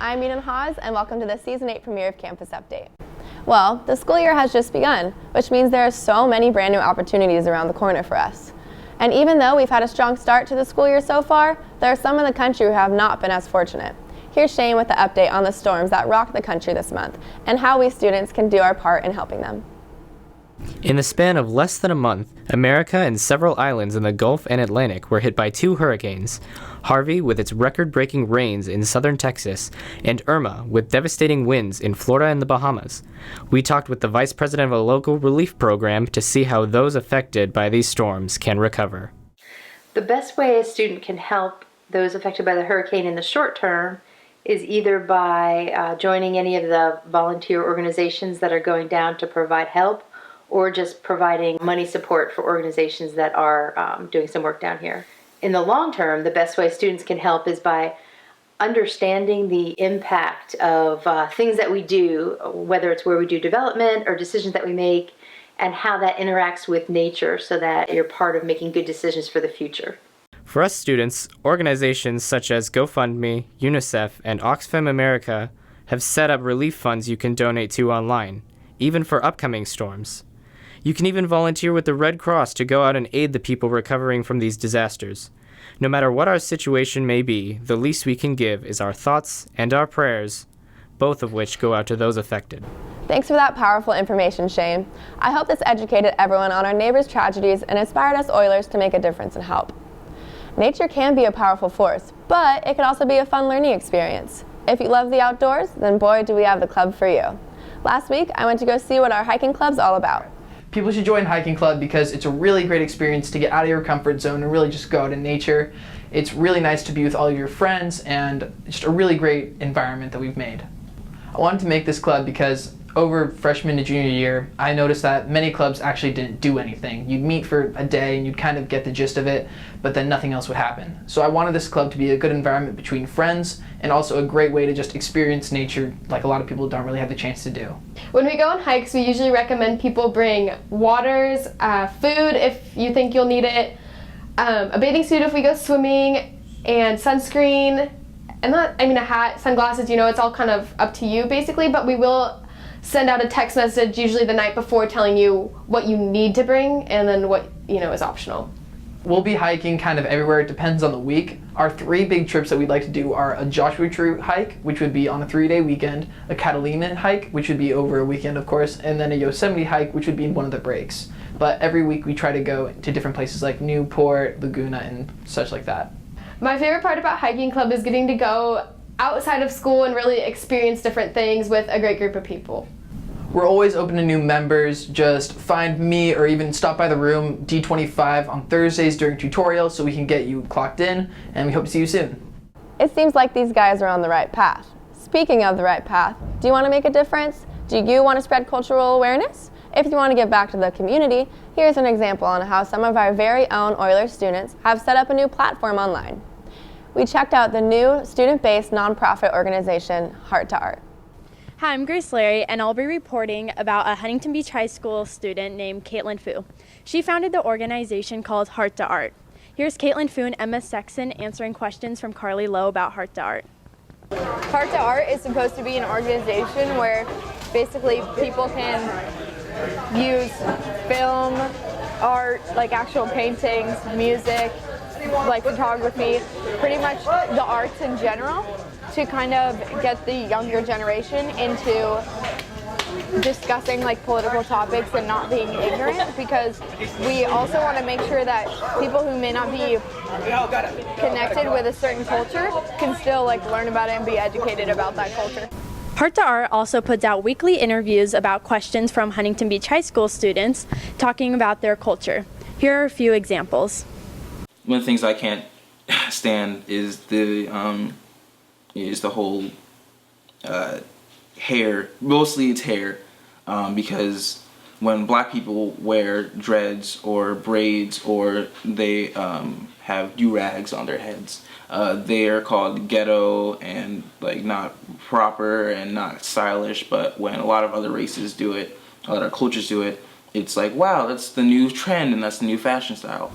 I'm Eden Hawes, and welcome to the Season 8 premiere of Campus Update. Well, the school year has just begun, which means there are so many brand new opportunities around the corner for us. And even though we've had a strong start to the school year so far, there are some in the country who have not been as fortunate. Here's Shane with the update on the storms that rocked the country this month, and how we students can do our part in helping them. In the span of less than a month, America and several islands in the Gulf and Atlantic were hit by two hurricanes, Harvey with its record-breaking rains in southern Texas, and Irma with devastating winds in Florida and the Bahamas. We talked with the vice president of a local relief program to see how those affected by these storms can recover. The best way a student can help those affected by the hurricane in the short term is either by joining any of the volunteer organizations that are going down to provide help, or just providing money support for organizations that are doing some work down here. In the long term, the best way students can help is by understanding the impact of things that we do, whether it's where we do development or decisions that we make, and how that interacts with nature so that you're part of making good decisions for the future. For us students, organizations such as GoFundMe, UNICEF, and Oxfam America have set up relief funds you can donate to online, even for upcoming storms. You can even volunteer with the Red Cross to go out and aid the people recovering from these disasters. No matter what our situation may be, the least we can give is our thoughts and our prayers, both of which go out to those affected. Thanks for that powerful information, Shane. I hope this educated everyone on our neighbors' tragedies and inspired us Oilers to make a difference and help. Nature can be a powerful force, but it can also be a fun learning experience. If you love the outdoors, then boy, do we have the club for you. Last week, I went to go see what our hiking club's all about. People should join hiking club because it's a really great experience to get out of your comfort zone and really just go out in nature. It's really nice to be with all of your friends and just a really great environment that we've made. I wanted to make this club because over freshman to junior year, I noticed that many clubs actually didn't do anything. You'd meet for a day and you'd kind of get the gist of it, but then nothing else would happen. So I wanted this club to be a good environment between friends and also a great way to just experience nature like a lot of people don't really have the chance to do. When we go on hikes, we usually recommend people bring waters, food if you think you'll need it, a bathing suit if we go swimming, and sunscreen, and a hat, sunglasses, it's all kind of up to you basically, but we will send out a text message usually the night before telling you what you need to bring and then what is optional. We'll be hiking kind of everywhere. It depends on the week. Our three big trips that we'd like to do are a Joshua Tree hike, which would be on a 3-day weekend, a Catalina hike, which would be over a weekend of course, and then a Yosemite hike, which would be in one of the breaks. But every week we try to go to different places like Newport, Laguna, and such like that. My favorite part about hiking club is getting to go outside of school and really experience different things with a great group of people. We're always open to new members. Just find me or even stop by the room D25 on Thursdays during tutorials so we can get you clocked in, and we hope to see you soon. It seems like these guys are on the right path. Speaking of the right path, do you want to make a difference? Do you want to spread cultural awareness? If you want to give back to the community, here's an example on how some of our very own Oilers students have set up a new platform online. We checked out the new student-based nonprofit organization, Hart. Hi, I'm Grace Larry, and I'll be reporting about a Huntington Beach High School student named Caitlin Fu. She founded the organization called Hart. Here's Caitlin Fu and Emma Sexton answering questions from Carly Lowe about Hart. Hart is supposed to be an organization where basically people can use film, art, like actual paintings, music, like photography, pretty much the arts in general, to kind of get the younger generation into discussing like political topics and not being ignorant, because we also want to make sure that people who may not be connected with a certain culture can still like learn about it and be educated about that culture. Hart also puts out weekly interviews about questions from Huntington Beach High School students talking about their culture. Here are a few examples. One of the things I can't stand is the whole hair. Mostly it's hair, because when black people wear dreads or braids or they have do-rags on their heads, they are called ghetto and like not proper and not stylish. But when a lot of other races do it, a lot of cultures do it, it's like, wow, that's the new trend and that's the new fashion style.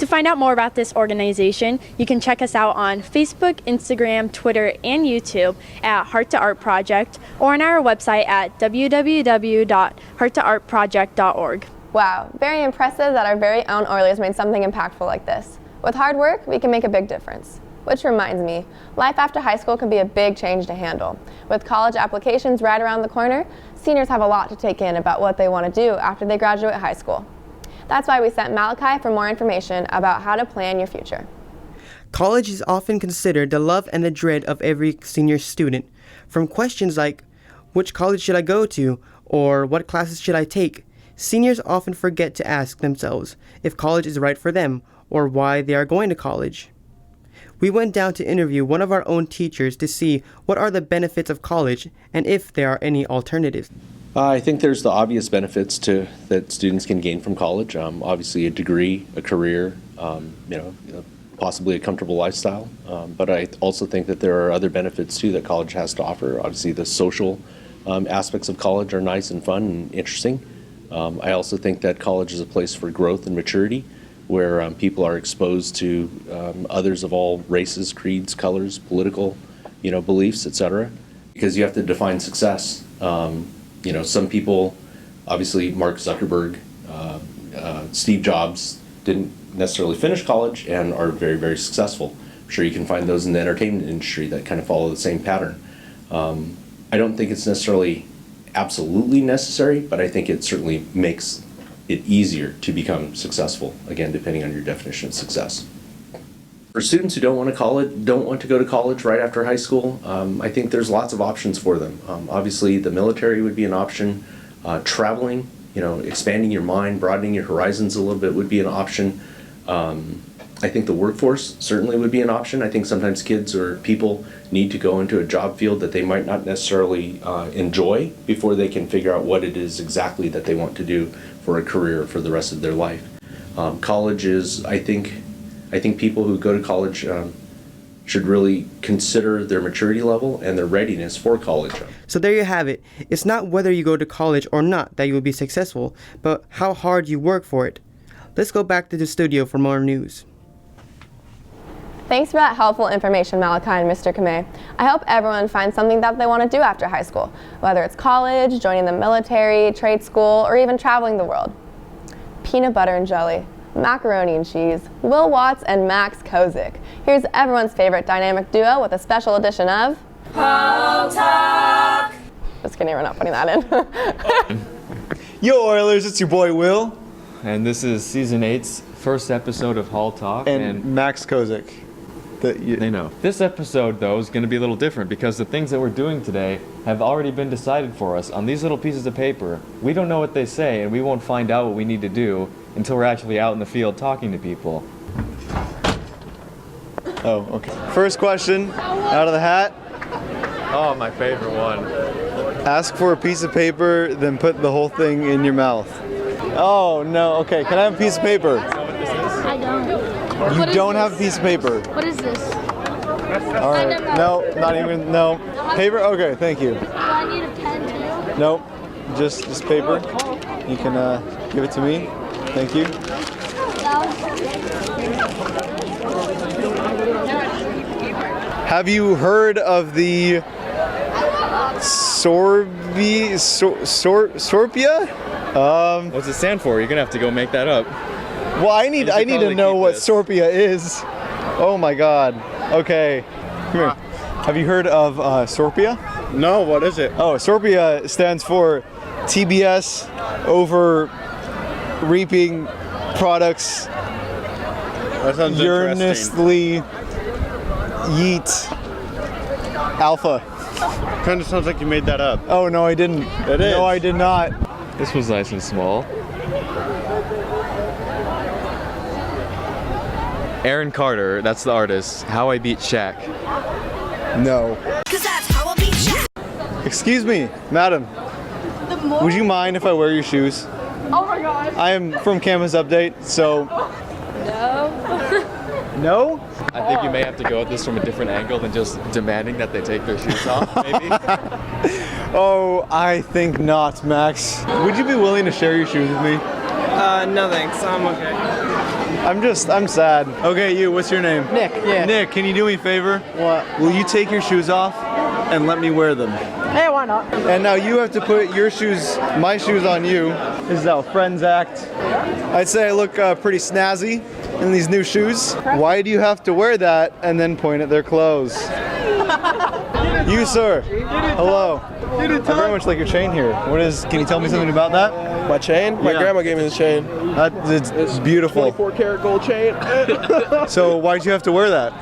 To find out more about this organization, you can check us out on Facebook, Instagram, Twitter, and YouTube at Hart to Art Project or on our website at www.hearttoartproject.org. Wow, very impressive that our very own Oilers made something impactful like this. With hard work, we can make a big difference. Which reminds me, life after high school can be a big change to handle. With college applications right around the corner, seniors have a lot to take in about what they want to do after they graduate high school. That's why we sent Malachi for more information about how to plan your future. College is often considered the love and the dread of every senior student. From questions like, which college should I go to? Or what classes should I take? Seniors often forget to ask themselves if college is right for them or why they are going to college. We went down to interview one of our own teachers to see what are the benefits of college and if there are any alternatives. I think there's the obvious benefits that students can gain from college. Obviously, a degree, a career, possibly a comfortable lifestyle. But I also think that there are other benefits too that college has to offer. Obviously, the social aspects of college are nice and fun and interesting. I also think that college is a place for growth and maturity, where people are exposed to others of all races, creeds, colors, political, beliefs, etc. Because you have to define success. Some people, obviously Mark Zuckerberg, Steve Jobs didn't necessarily finish college and are very, very successful. I'm sure you can find those in the entertainment industry that kind of follow the same pattern. I don't think it's necessarily absolutely necessary, but I think it certainly makes it easier to become successful, again, depending on your definition of success. For students who don't want to go to college right after high school, I think there's lots of options for them. Obviously, the military would be an option. Traveling, expanding your mind, broadening your horizons a little bit would be an option. I think the workforce certainly would be an option. I think sometimes kids or people need to go into a job field that they might not necessarily enjoy before they can figure out what it is exactly that they want to do for a career for the rest of their life. College is, I think people who go to college should really consider their maturity level and their readiness for college. So there you have it. It's not whether you go to college or not that you will be successful, but how hard you work for it. Let's go back to the studio for more news. Thanks for that helpful information, Malachi and Mr. Kamei. I hope everyone finds something that they want to do after high school, whether it's college, joining the military, trade school, or even traveling the world. Peanut butter and jelly, macaroni and cheese, Will Watts and Max Kozik. Here's everyone's favorite dynamic duo with a special edition of Hall Talk. Just kidding, we're not putting that in. Yo Oilers, it's your boy Will. And this is Season 8's first episode of Hall Talk. And Max Kozik. They know. This episode, though, is going to be a little different because the things that we're doing today have already been decided for us on these little pieces of paper. We don't know what they say, and we won't find out what we need to do until we're actually out in the field talking to people. Oh, okay. First question, out of the hat. Oh, my favorite one. Ask for a piece of paper, then put the whole thing in your mouth. Oh, no. Okay, can I have a piece of paper? I don't. You don't have a piece of paper. What is this? All right. No, not even. No. Paper? Okay, thank you. I need a pen too. Nope. Just paper. You can give it to me. Thank you. Have you heard of the Sorpia? What's it stand for? You're gonna have to go make that up. Well, I need to know what Sorpia is. Oh my God. Okay. Come here. Have you heard of Sorpia? No. What is it? Oh, Sorpia stands for TBS over reaping products. That sounds Earnestly yeet alpha. Kind of sounds like you made that up. Oh no, I didn't. It is. No, I did not. This was nice and small. Aaron Carter, that's the artist. How I Beat Shaq. No. Excuse me, madam. Would you mind if I wear your shoes? Oh my gosh. I am from Campus Update, so. No. No? I think you may have to go at this from a different angle than just demanding that they take their shoes off, maybe. Oh, I think not, Max. Would you be willing to share your shoes with me? No thanks, I'm okay. I'm sad. Okay, you, what's your name? Nick, yeah. Nick, can you do me a favor? What? Will you take your shoes off and let me wear them? Hey, why not? And now you have to put your shoes, my shoes on you. This is how friends act. I'd say I look pretty snazzy in these new shoes. Why do you have to wear that and then point at their clothes? You, sir. Hello. I very much like your chain here. Can you tell me something about that? My chain? My grandma gave me this chain. It's beautiful. 24 karat gold chain. So why'd you have to wear that?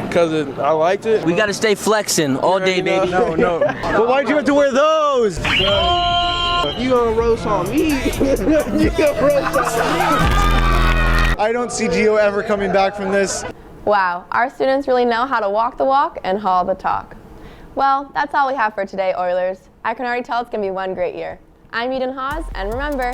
Because I liked it. We gotta stay flexing all day, baby. No. But why'd you have to wear those? You gonna roast on me? You gonna roast on me? I don't see Gio ever coming back from this. Wow, our students really know how to walk the walk and haul the talk. Well, that's all we have for today, Oilers. I can already tell it's going to be one great year. I'm Eden Hawes, and remember,